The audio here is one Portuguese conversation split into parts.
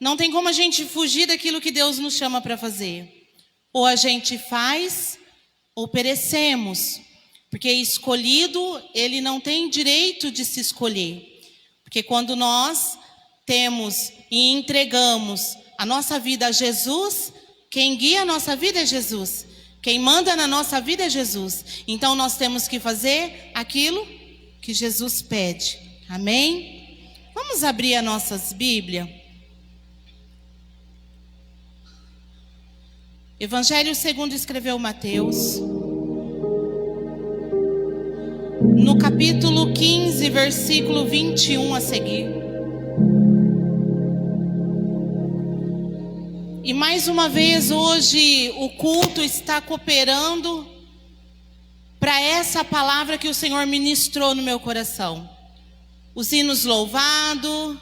Não tem como a gente fugir daquilo que Deus nos chama para fazer. Ou a gente faz, ou perecemos. Porque escolhido, ele não tem direito de se escolher. Porque quando nós temos e entregamos a nossa vida a Jesus, quem guia a nossa vida é Jesus. Quem manda na nossa vida é Jesus. Então nós temos que fazer aquilo que Jesus pede. Amém? Vamos abrir as nossas Bíblias. Evangelho segundo escreveu Mateus. No capítulo 15, versículo 21 a seguir. E mais uma vez hoje o culto está cooperando para essa palavra que o Senhor ministrou no meu coração. Os hinos louvados,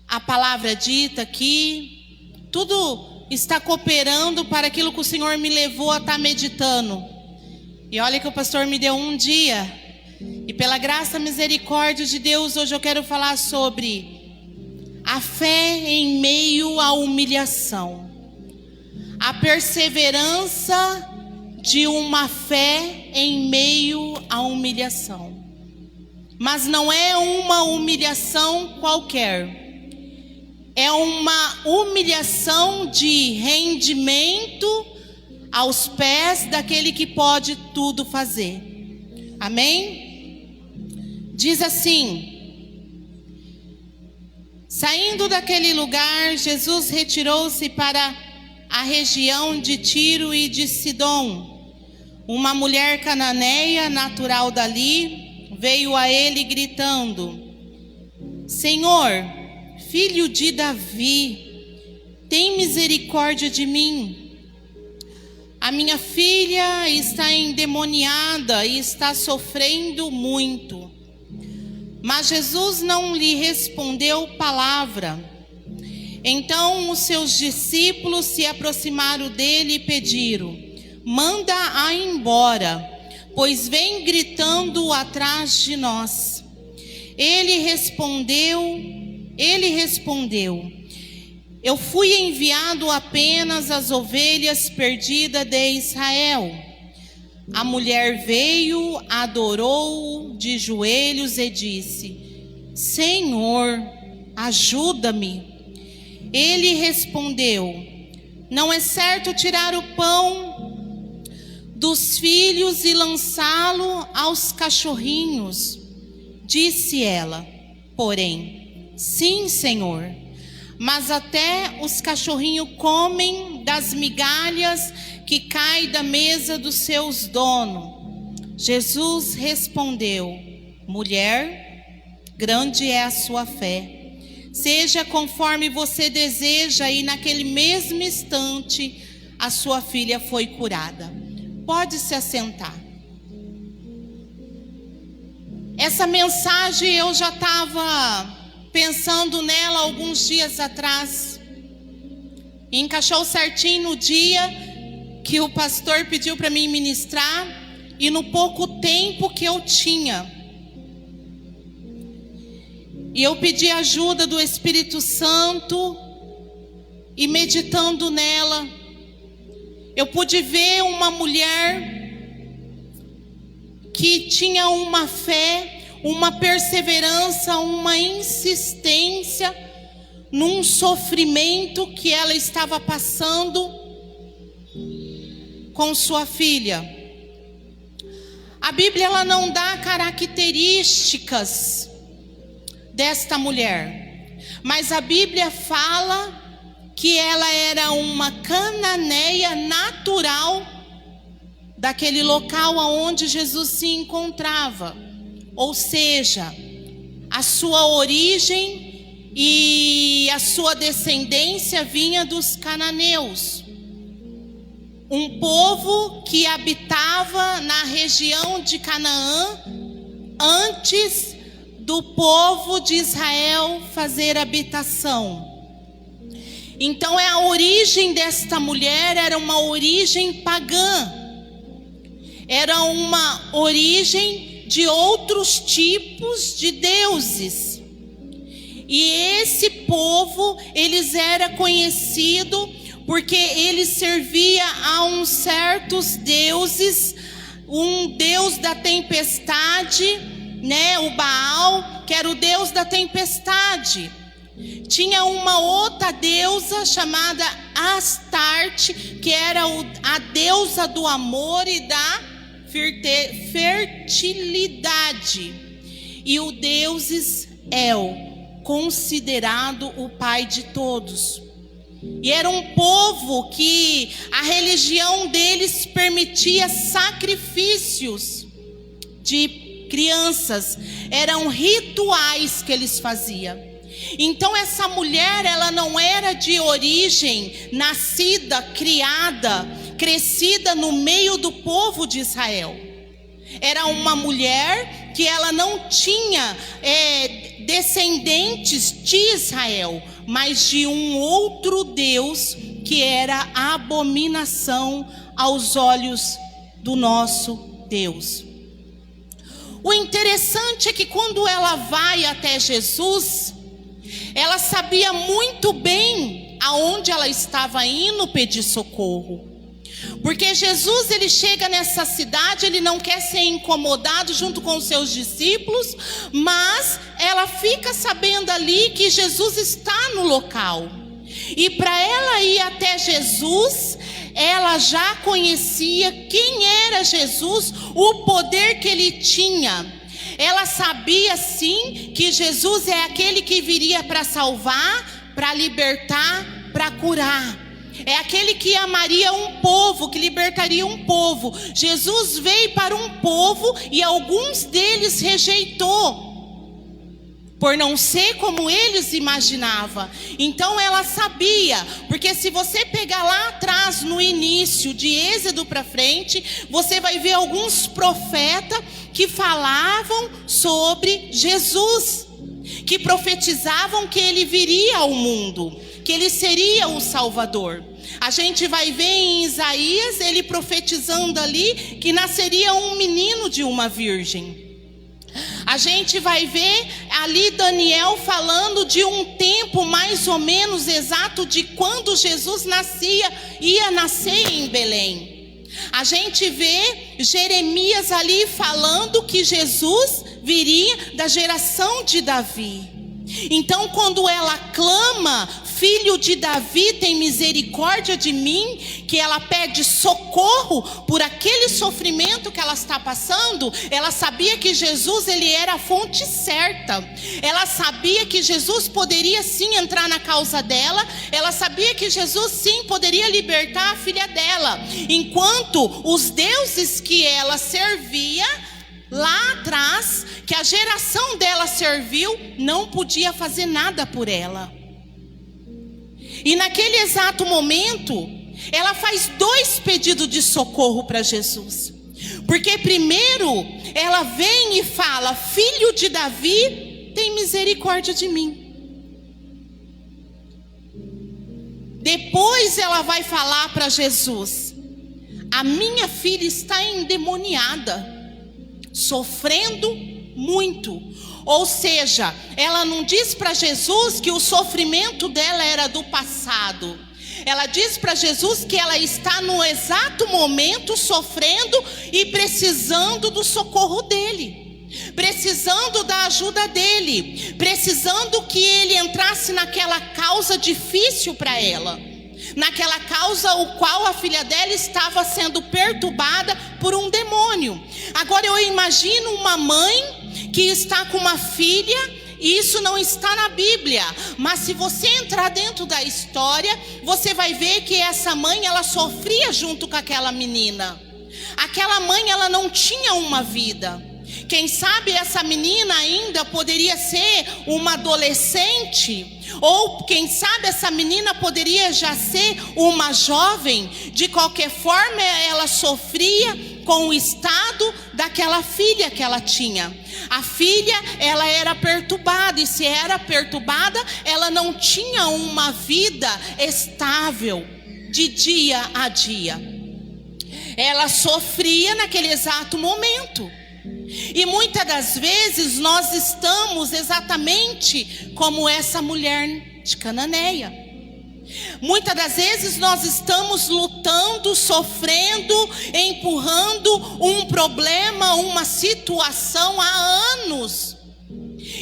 a palavra dita aqui, tudo está cooperando para aquilo que o Senhor me levou a estar meditando. E olha que o pastor me deu um dia, e pela graça e misericórdia de Deus, hoje eu quero falar sobre a fé em meio à humilhação. A perseverança de uma fé em meio à humilhação. Mas não é uma humilhação qualquer. É uma humilhação de rendimento aos pés daquele que pode tudo fazer. Amém? Diz assim: saindo daquele lugar, Jesus retirou-se para a região de Tiro e de Sidom. Uma mulher cananeia, natural dali, veio a ele gritando: Senhor, filho de Davi, tem misericórdia de mim. A minha filha está endemoniada e está sofrendo muito. Mas Jesus não lhe respondeu palavra. Então os seus discípulos se aproximaram dele e pediram: manda-a embora, pois vem gritando atrás de nós. Ele respondeu: eu fui enviado apenas às ovelhas perdidas de Israel. A mulher veio, adorou-o de joelhos e disse: Senhor, ajuda-me. Ele respondeu: não é certo tirar o pão dos filhos e lançá-lo aos cachorrinhos. Disse ela, porém: sim, Senhor, mas até os cachorrinhos comem das migalhas que caem da mesa dos seus donos. Jesus respondeu: mulher, grande é a sua fé. Seja conforme você deseja. E naquele mesmo instante a sua filha foi curada. Pode se assentar. Essa mensagem eu já estava pensando nela alguns dias atrás. Encaixou certinho no dia que o pastor pediu para mim ministrar e no pouco tempo que eu tinha. E eu pedi ajuda do Espírito Santo e meditando nela, eu pude ver uma mulher que tinha uma fé, uma perseverança, uma insistência num sofrimento que ela estava passando com sua filha. A Bíblia ela não dá características desta mulher, mas a Bíblia fala que ela era uma cananeia natural daquele local onde Jesus se encontrava. Ou seja, a sua origem e a sua descendência vinha dos cananeus. Um povo que habitava na região de Canaã antes do povo de Israel fazer habitação. Então a origem desta mulher era uma origem pagã. Era uma origem de outros tipos de deuses. E esse povo, eles era conhecido porque eles servia a uns certos deuses, um deus da tempestade, né, o Baal, que era o deus da tempestade. Tinha uma outra deusa chamada Astarte, que era a deusa do amor e da fertilidade. E o deus El, considerado o pai de todos. E era um povo que a religião deles permitia sacrifícios de crianças. Eram rituais que eles faziam. Então essa mulher, ela não era de origem nascida, criada, crescida no meio do povo de Israel. Era uma mulher que ela não tinha descendentes de Israel, mas de um outro Deus que era a abominação aos olhos do nosso Deus. O interessante é que quando ela vai até Jesus, ela sabia muito bem aonde ela estava indo pedir socorro. Porque Jesus, ele chega nessa cidade, ele não quer ser incomodado junto com os seus discípulos, mas ela fica sabendo ali que Jesus está no local. E para ela ir até Jesus, ela já conhecia quem era Jesus, o poder que ele tinha. Ela sabia sim que Jesus é aquele que viria para salvar, para libertar, para curar. É aquele que amaria um povo, que libertaria um povo. Jesus veio para um povo e alguns deles rejeitou, por não ser como eles imaginavam. Então ela sabia, porque se você pegar lá atrás, no início, de Êxodo para frente, você vai ver alguns profetas que falavam sobre Jesus, que profetizavam que ele viria ao mundo, que ele seria o Salvador. A gente vai ver em Isaías, ele profetizando ali, que nasceria um menino de uma virgem. A gente vai ver ali Daniel falando de um tempo mais ou menos exato de quando Jesus ia nascer em Belém. A gente vê Jeremias ali falando que Jesus viria da geração de Davi. Então quando ela clama, filho de Davi, tem misericórdia de mim, que ela pede socorro por aquele sofrimento que ela está passando, ela sabia que Jesus, ele era a fonte certa. Ela sabia que Jesus poderia sim entrar na causa dela, ela sabia que Jesus sim poderia libertar a filha dela, enquanto os deuses que ela servia lá atrás, que a geração dela serviu, não podia fazer nada por ela. E naquele exato momento, ela faz 2 pedidos de socorro para Jesus. Porque primeiro, ela vem e fala, filho de Davi, tem misericórdia de mim. Depois ela vai falar para Jesus, a minha filha está endemoniada, sofrendo muito. Ou seja, ela não diz para Jesus que o sofrimento dela era do passado. Ela diz para Jesus que ela está no exato momento sofrendo e precisando do socorro dele, precisando da ajuda dele, precisando que ele entrasse naquela causa difícil para ela, naquela causa o qual a filha dela estava sendo perturbada por um demônio. Agora eu imagino uma mãe que está com uma filha, e isso não está na Bíblia, mas se você entrar dentro da história, você vai ver que essa mãe, ela sofria junto com aquela menina. Aquela mãe, ela não tinha uma vida. Quem sabe essa menina ainda poderia ser uma adolescente, ou quem sabe essa menina poderia já ser uma jovem. De qualquer forma, ela sofria com o estado daquela filha que ela tinha. A filha, ela era perturbada, e se era perturbada, ela não tinha uma vida estável de dia a dia. Ela sofria naquele exato momento. E muitas das vezes nós estamos exatamente como essa mulher de Cananeia. Muitas das vezes nós estamos lutando, sofrendo, empurrando um problema, uma situação há anos.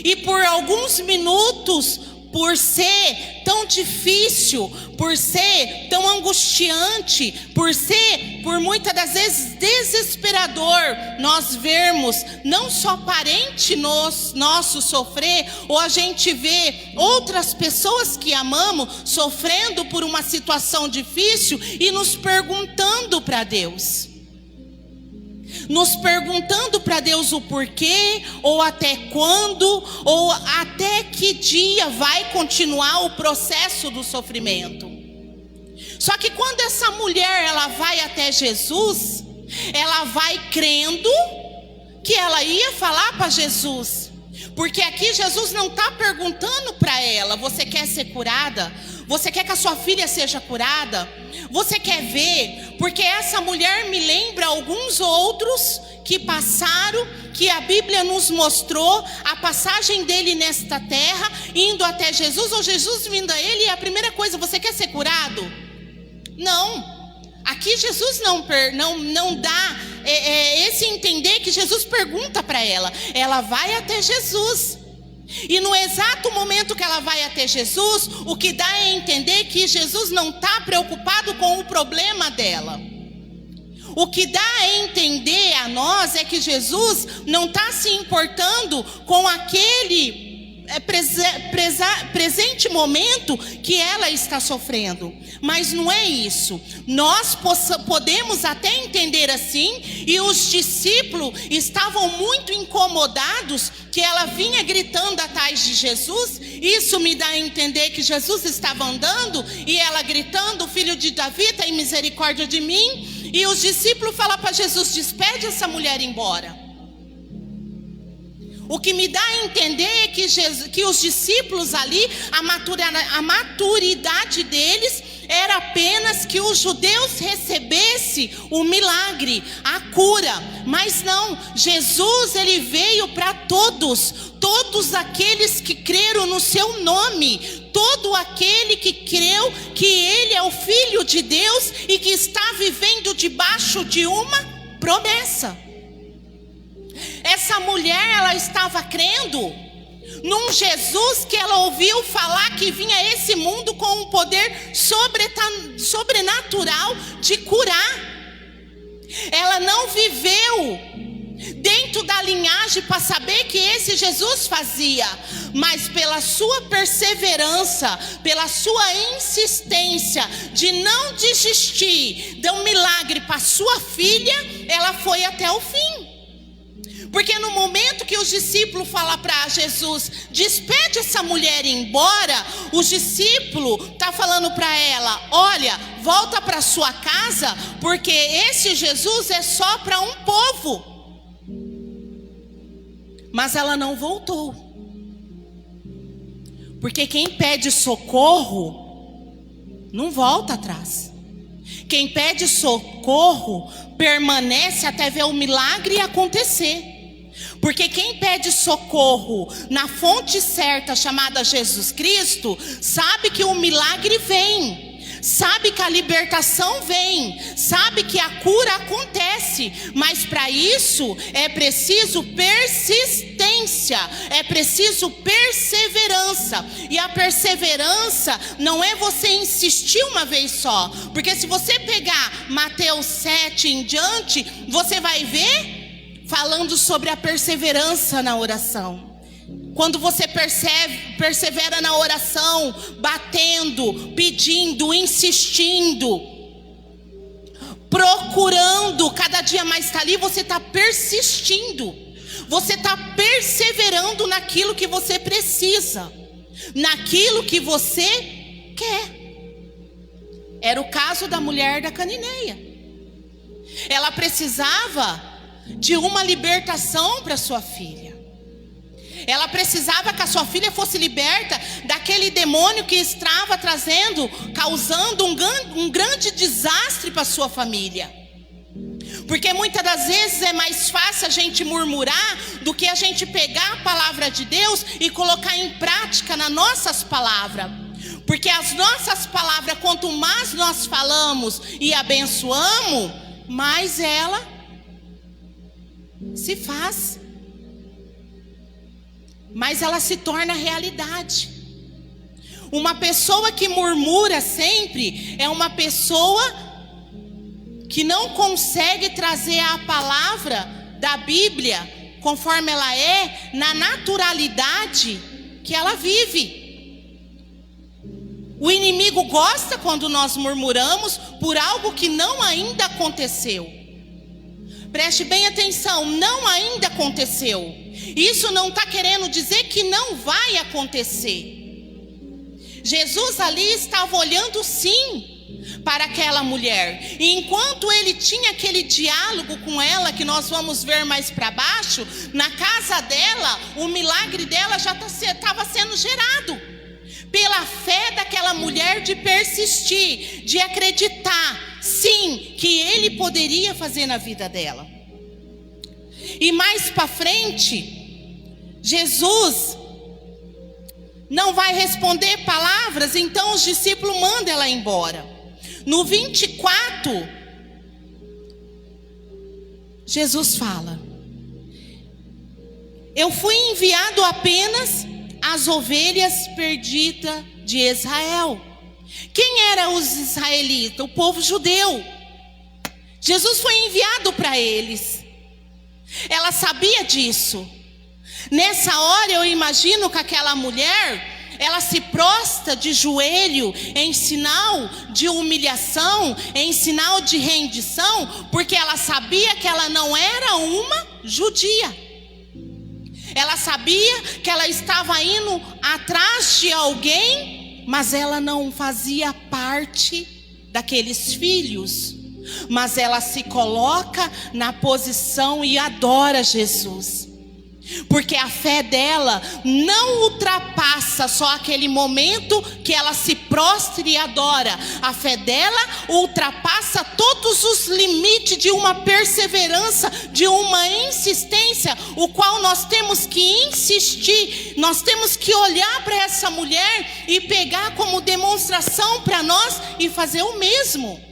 E por alguns minutos, por ser tão difícil, por ser tão angustiante, por muitas das vezes desesperador, nós vermos não só parente nosso sofrer, ou a gente vê outras pessoas que amamos sofrendo por uma situação difícil e nos perguntando para Deus. Nos perguntando para Deus o porquê, ou até quando, ou até que dia vai continuar o processo do sofrimento. Só que quando essa mulher ela vai até Jesus, ela vai crendo que ela ia falar para Jesus. Porque aqui Jesus não está perguntando para ela: você quer ser curada? Você quer que a sua filha seja curada? Você quer ver? Porque essa mulher me lembra alguns outros que passaram, que a Bíblia nos mostrou a passagem dele nesta terra, indo até Jesus, ou Jesus vindo a ele, e a primeira coisa: você quer ser curado? Não. Aqui Jesus não dá esse entender que Jesus pergunta para ela. Ela vai até Jesus. E no exato momento que ela vai até Jesus, o que dá é entender que Jesus não está preocupado com o problema dela. O que dá a entender a nós é que Jesus não está se importando com aquele presente momento que ela está sofrendo. Mas não é isso. Nós podemos até entender assim. E os discípulos estavam muito incomodados que ela vinha gritando atrás de Jesus. Isso me dá a entender que Jesus estava andando e ela gritando: filho de Davi, tem misericórdia de mim. E os discípulos falam para Jesus: despede essa mulher embora. O que me dá a entender é que os discípulos ali, a maturidade deles era apenas que os judeus recebessem o milagre, a cura. Mas não, Jesus ele veio para todos aqueles que creram no seu nome, todo aquele que creu que ele é o Filho de Deus e que está vivendo debaixo de uma promessa. Essa mulher, ela estava crendo num Jesus que ela ouviu falar que vinha a esse mundo com um poder sobrenatural de curar. Ela não viveu dentro da linhagem para saber que esse Jesus fazia, mas pela sua perseverança, pela sua insistência de não desistir de um milagre para sua filha, ela foi até o fim. Porque no momento que os discípulos falam para Jesus: despede essa mulher embora, os discípulos estão falando para ela: olha, volta para sua casa, porque esse Jesus é só para um povo. Mas ela não voltou. Porque quem pede socorro não volta atrás. Quem pede socorro permanece até ver o milagre acontecer. Porque quem pede socorro na fonte certa chamada Jesus Cristo, sabe que o milagre vem, sabe que a libertação vem, sabe que a cura acontece. Mas para isso é preciso persistência, é preciso perseverança. E a perseverança não é você insistir uma vez só. Porque se você pegar Mateus 7 em diante, você vai ver falando sobre a perseverança na oração. Quando você persevera na oração, batendo, pedindo, insistindo, procurando, cada dia mais está ali, você está persistindo. Você está perseverando naquilo que você precisa, naquilo que você quer. Era o caso da mulher da Cananeia. Ela precisava de uma libertação para sua filha. Ela precisava que a sua filha fosse liberta daquele demônio que estava causando um grande desastre para sua família. Porque muitas das vezes é mais fácil a gente murmurar do que a gente pegar a palavra de Deus e colocar em prática nas nossas palavras. Porque as nossas palavras, quanto mais nós falamos e abençoamos, mais ela se faz, mais ela se torna realidade. Uma pessoa que murmura sempre é uma pessoa que não consegue trazer a palavra da Bíblia conforme ela é, na naturalidade que ela vive. O inimigo gosta quando nós murmuramos por algo que não ainda aconteceu. Preste bem atenção, não ainda aconteceu. Isso não está querendo dizer que não vai acontecer. Jesus ali estava olhando sim para aquela mulher. E enquanto ele tinha aquele diálogo com ela, que nós vamos ver mais para baixo, na casa dela, o milagre dela já estava sendo gerado. Pela fé daquela mulher de persistir, de acreditar, sim, que ele poderia fazer na vida dela. E mais para frente, Jesus não vai responder palavras, então os discípulos mandam ela embora. No 24, Jesus fala: eu fui enviado apenas às ovelhas perdidas de Israel. Quem eram os israelitas? O povo judeu. Jesus foi enviado para eles. Ela sabia disso. Nessa hora eu imagino que aquela mulher, ela se prostra de joelho em sinal de humilhação, em sinal de rendição, porque ela sabia que ela não era uma judia. Ela sabia que ela estava indo atrás de alguém, mas ela não fazia parte daqueles filhos. Mas ela se coloca na posição e adora Jesus. Porque a fé dela não ultrapassa só aquele momento que ela se prostra e adora. A fé dela ultrapassa todos os limites de uma perseverança, de uma insistência, o qual nós temos que insistir. Nós temos que olhar para essa mulher e pegar como demonstração para nós e fazer o mesmo.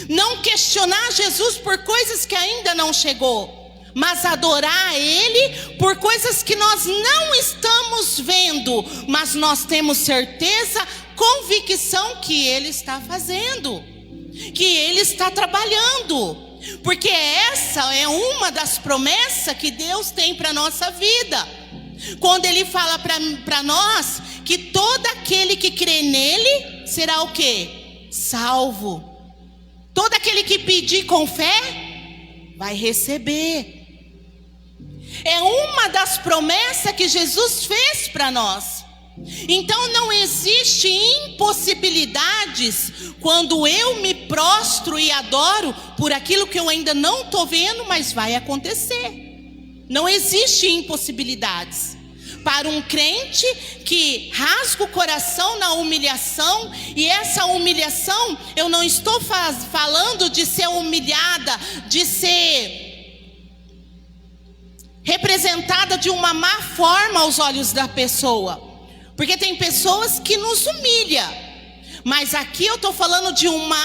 Não questionar Jesus por coisas que ainda não chegou, mas adorar a Ele por coisas que nós não estamos vendo, mas nós temos certeza, convicção que Ele está fazendo, que Ele está trabalhando, porque essa é uma das promessas que Deus tem para a nossa vida, quando Ele fala para nós que todo aquele que crê nele será o quê? Salvo. Todo aquele que pedir com fé vai receber. É uma das promessas que Jesus fez para nós. Então não existe impossibilidades quando eu me prostro e adoro por aquilo que eu ainda não estou vendo, mas vai acontecer. Não existe impossibilidades para um crente que rasga o coração na humilhação. E essa humilhação, eu não estou falando de ser humilhada, de ser representada de uma má forma aos olhos da pessoa, porque tem pessoas que nos humilham, mas aqui eu estou falando de uma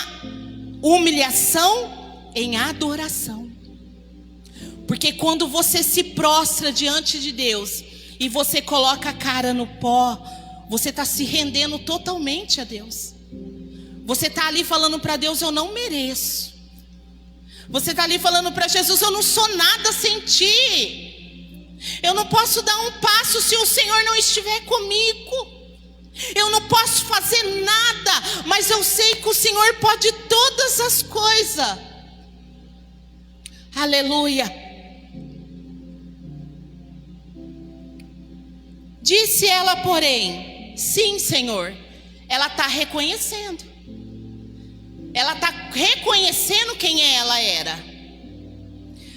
humilhação em adoração. Porque quando você se prostra diante de Deus e você coloca a cara no pó, você está se rendendo totalmente a Deus. Você está ali falando para Deus: eu não mereço. Você está ali falando para Jesus: eu não sou nada sem ti. Eu não posso dar um passo se o Senhor não estiver comigo. Eu não posso fazer nada, mas eu sei que o Senhor pode todas as coisas. Aleluia. Disse ela, porém: sim, Senhor. Ela está reconhecendo. Ela está reconhecendo quem ela era.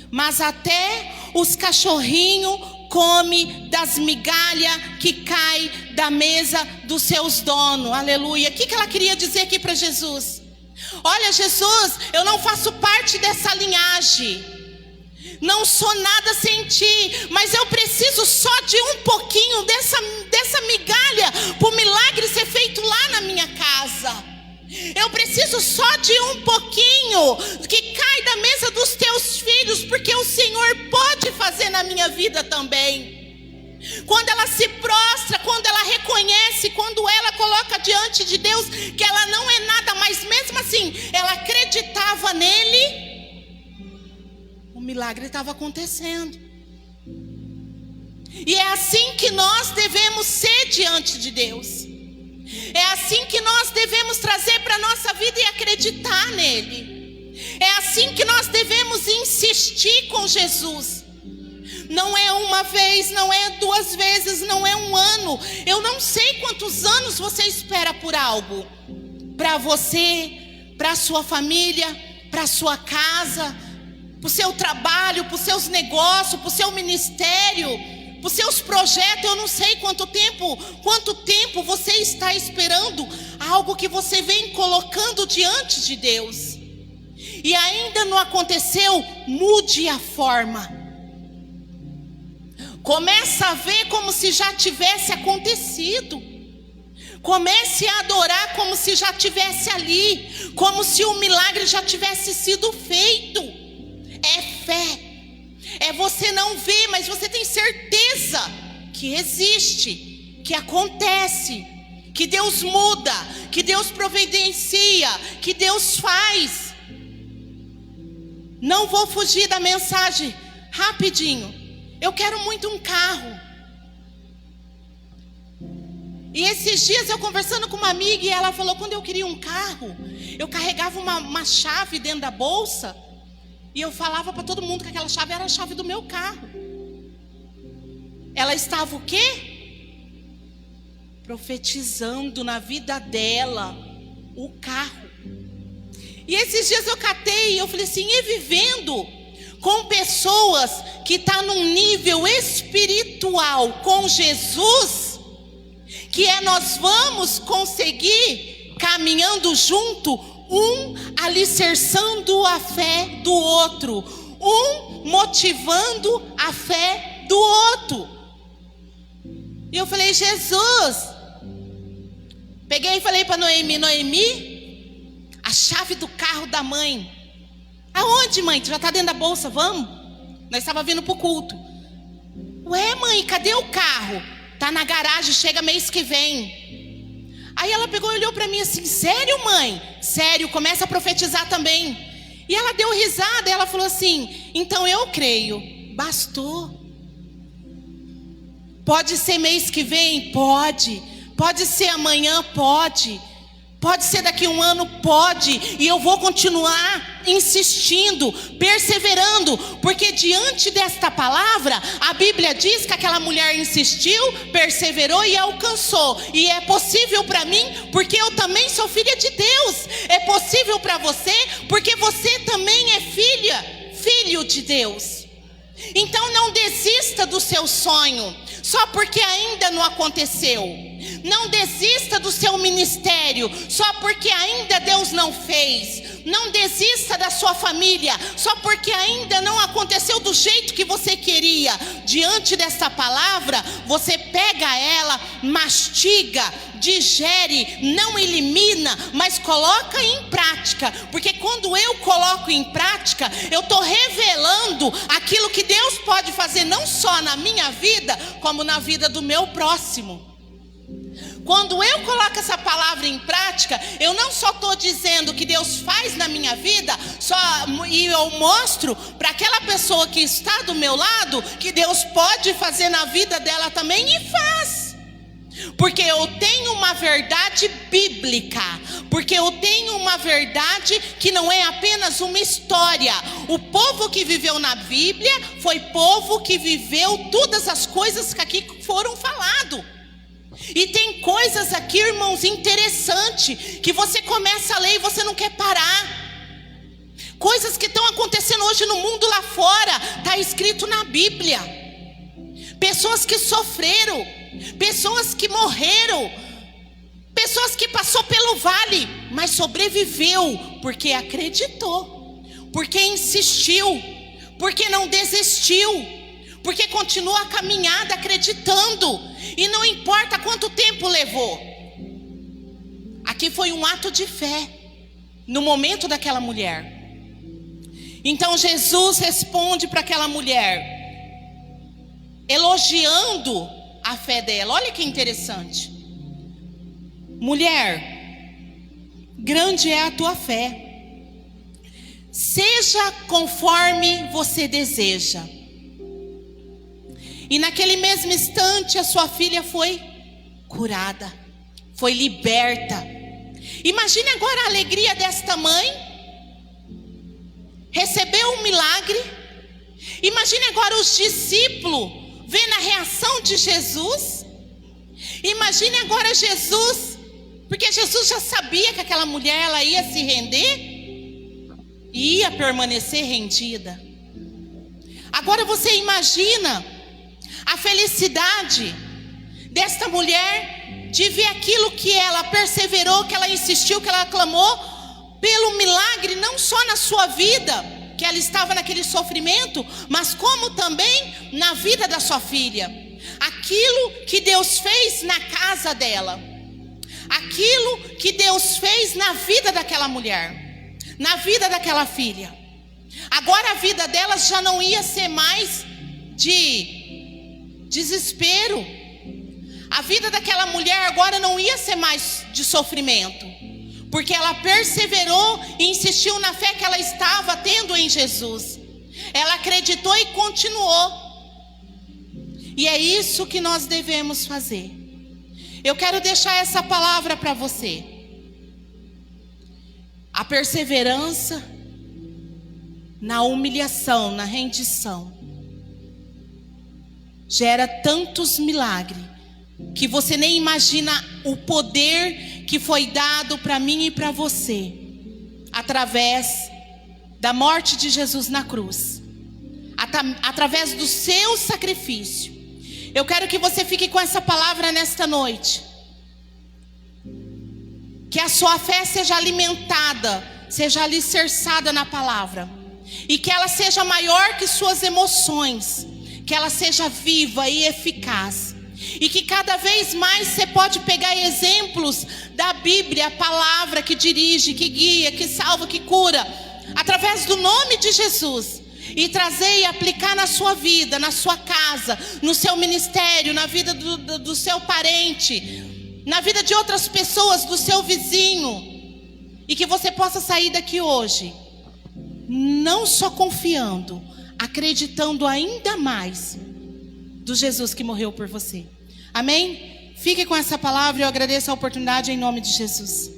Mas até os cachorrinhos comem das migalhas que cai da mesa dos seus donos. Aleluia. O que ela queria dizer aqui para Jesus? Olha, Jesus, eu não faço parte dessa linhagem, não sou nada sem ti, mas eu preciso só de um pouquinho dessa migalha para o milagre ser feito lá na minha casa. Eu preciso só de um pouquinho que cai da mesa dos teus filhos, porque o Senhor pode fazer na minha vida também. Quando ela se prostra, quando ela reconhece, quando ela coloca diante de Deus que ela não é nada, mas mesmo assim ela acreditava nele, o milagre estava acontecendo. E é assim que nós devemos ser diante de Deus. É assim que nós devemos trazer para a nossa vida e acreditar nele. É assim que nós devemos insistir com Jesus. Não é uma vez, não é duas vezes, não é um ano. Eu não sei quantos anos você espera por algo. Para você, para a sua família, para a sua casa, para o seu trabalho, para os seus negócios, para o seu ministério, para os seus projetos. Eu não sei quanto tempo você está esperando algo que você vem colocando diante de Deus. E ainda não aconteceu, mude a forma. Começa a ver como se já tivesse acontecido. Comece a adorar como se já tivesse ali, como se o milagre já tivesse sido feito. É fé. É você não ver, mas você tem certeza que existe, que acontece, que Deus muda, que Deus providencia, que Deus faz. Não vou fugir da mensagem, rapidinho. Eu quero muito um carro. E esses dias eu conversando com uma amiga, e ela falou, quando eu queria um carro, eu carregava uma chave dentro da bolsa, e eu falava para todo mundo que aquela chave era a chave do meu carro. Ela estava o quê? Profetizando na vida dela o carro. E esses dias eu catei e eu falei assim, e vivendo com pessoas que estão num nível espiritual com Jesus, que nós vamos conseguir caminhando junto, um alicerçando a fé do outro, um motivando a fé do outro. E eu falei, Jesus, peguei e falei para Noemi, a chave do carro da mãe. Aonde, mãe? Tu já está dentro da bolsa, vamos? Nós estávamos vindo para o culto. Ué, mãe, cadê o carro? Está na garagem, chega mês que vem. Aí ela pegou e olhou para mim assim, sério, mãe? Sério, começa a profetizar também. E ela deu risada, e ela falou assim, então eu creio, bastou. Pode ser mês que vem? Pode. Pode ser amanhã? Pode. Pode ser daqui a um ano? Pode. E eu vou continuar insistindo, perseverando, porque diante desta palavra, a Bíblia diz que aquela mulher insistiu, perseverou e alcançou. E é possível para mim, porque eu também sou filha de Deus. É possível para você, porque você também é filho de Deus. Então não desista do seu sonho, só porque ainda não aconteceu. Não desista do seu ministério, só porque ainda Deus não fez. Não desista da sua família, só porque ainda não aconteceu do jeito que você queria. Diante dessa palavra, você pega ela, mastiga, digere, não elimina, mas coloca em prática. Porque quando eu coloco em prática, eu estou revelando aquilo que Deus pode fazer, não só na minha vida, como na vida do meu próximo. Quando eu coloco essa palavra em prática, eu não só estou dizendo que Deus faz na minha vida, e eu mostro para aquela pessoa que está do meu lado, que Deus pode fazer na vida dela também, e faz. Porque eu tenho uma verdade bíblica, porque eu tenho uma verdade que não é apenas uma história. O povo que viveu na Bíblia foi povo que viveu todas as coisas que aqui foram faladas. E tem coisas aqui, irmãos, interessantes, que você começa a ler e você não quer parar. Coisas que estão acontecendo hoje no mundo lá fora, está escrito na Bíblia. Pessoas que sofreram, pessoas que morreram, pessoas que passaram pelo vale. mas sobreviveu porque acreditou, porque insistiu, porque não desistiu, porque continuou a caminhada acreditando, e não importa quanto tempo levou. Aqui foi um ato de fé no momento daquela mulher. Então Jesus responde para aquela mulher, elogiando a fé dela. Olha que interessante. Mulher, grande é a tua fé. Seja conforme você deseja. E naquele mesmo instante a sua filha foi curada, foi liberta. Imagine agora a alegria desta mãe. Recebeu um milagre. Imagine agora os discípulos vendo a reação de Jesus. Imagine agora Jesus, porque Jesus já sabia que aquela mulher ela ia se render e ia permanecer rendida. Agora você imagina a felicidade desta mulher de ver aquilo que ela perseverou, que ela insistiu, que ela clamou pelo milagre, não só na sua vida, que ela estava naquele sofrimento, mas como também na vida da sua filha. Aquilo que Deus fez na casa dela, aquilo que Deus fez na vida daquela mulher, na vida daquela filha. Agora a vida delas já não ia ser mais de desespero. A vida daquela mulher agora não ia ser mais de sofrimento, porque ela perseverou e insistiu na fé que ela estava tendo em Jesus. Ela acreditou e continuou. E é isso que nós devemos fazer. Eu quero deixar essa palavra para você. A perseverança na humilhação, na rendição, gera tantos milagres que você nem imagina o poder que foi dado para mim e para você, através da morte de Jesus na cruz, através do seu sacrifício. Eu quero que você fique com essa palavra nesta noite. Que a sua fé seja alimentada, seja alicerçada na palavra, e que ela seja maior que suas emoções, que ela seja viva e eficaz. E que cada vez mais você pode pegar exemplos da Bíblia, a palavra que dirige, que guia, que salva, que cura, através do nome de Jesus, e trazer e aplicar na sua vida, na sua casa, no seu ministério, na vida do seu parente, na vida de outras pessoas, do seu vizinho. E que você possa sair daqui hoje, não só confiando, acreditando ainda mais do Jesus que morreu por você. Amém? Fique com essa palavra e eu agradeço a oportunidade em nome de Jesus.